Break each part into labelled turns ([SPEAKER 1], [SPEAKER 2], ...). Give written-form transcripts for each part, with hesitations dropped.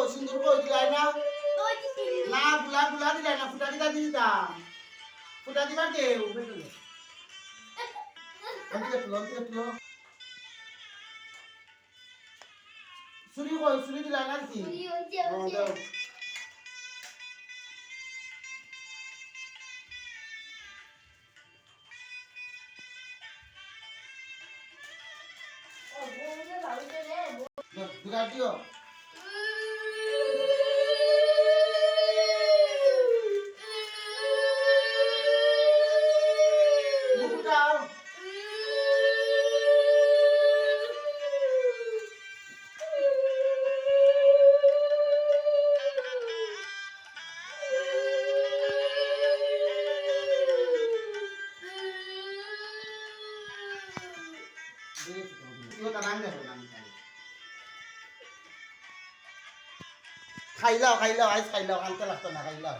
[SPEAKER 1] সিন্দুর কই দিলাই না না গুলা গুলা দিলাই না ফুটা দিতা দিতাম ফুটা দিবা কেউ সুরি কই সুরি দিলাই না কি দুটা দিও খাইলাও আইস খাইলাও আনতে লাগতো না খাইলাও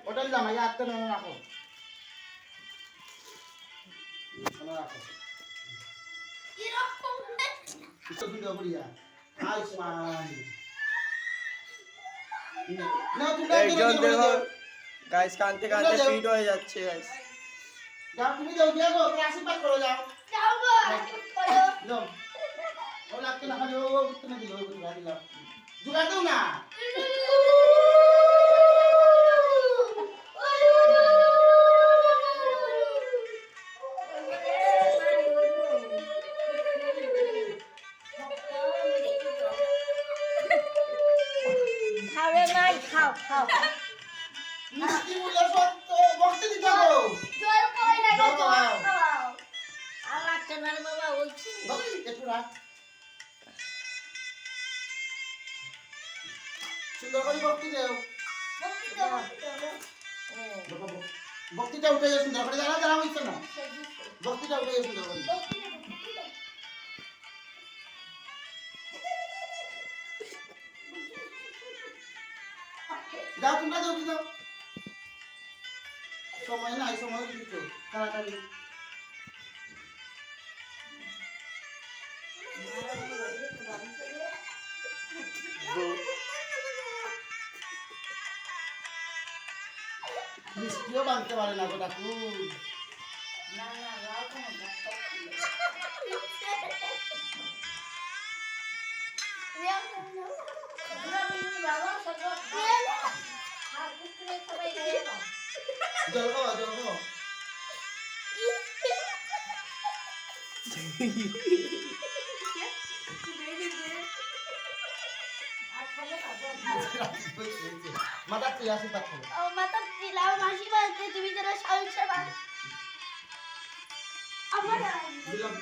[SPEAKER 1] ওটা দিলাম আইয়া আটতে না রাখো রাখো কিছু ভিডিও করিয়া আইসমান
[SPEAKER 2] একজন দেখো গাইস কানতে কানতে ফিট হয়ে যাচ্ছে গাইস
[SPEAKER 1] যাও তুমি যাও দিয়া গো আশীর্বাদ করো যাও
[SPEAKER 3] যাও গো আশীর্বাদ করো
[SPEAKER 1] যাও ও লাগতে না খালি ও তুমি দিলো ও জুড়া দিলাম জুড়া দাও না
[SPEAKER 3] খাবে নাই খাও খাও
[SPEAKER 1] মিষ্টি বলে সত্য বক্তি দিতে গো
[SPEAKER 3] জল কই লাগে
[SPEAKER 1] জল
[SPEAKER 3] জল
[SPEAKER 1] খাও।
[SPEAKER 3] খাও আমার চেনার বাবা বলছি
[SPEAKER 1] একটু রাখ সুন্দর করে বক্তি দেও বক্তিটা উঠে যায় সুন্দর করে জানা জানা হইছে না বক্তিটা উঠে যায় সুন্দর করে যাও তোমরা যাও কি যাও সময় নাই সময় দিচ্ছ তাড়াতাড়ি মিষ্টিও বাঁধতে পারে না গোটা খুব
[SPEAKER 3] না না রাও কোনো বাবা সব আর কুকুরে সবাই গিয়ে না
[SPEAKER 1] জল খাওয়া মাথা তুই আশীর্বাদ করো
[SPEAKER 3] ও মাতা দিলাও মাসি বলতে তুমি যারা সংসার আমার
[SPEAKER 1] দিলাম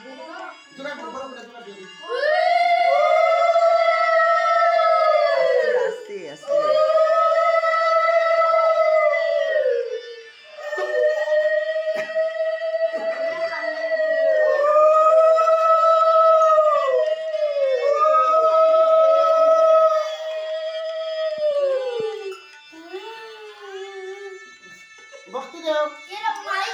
[SPEAKER 1] तुला बरोबर पुढे तुला देऊ.
[SPEAKER 2] असते असते
[SPEAKER 1] भक्ती देव
[SPEAKER 3] ये रे, माई.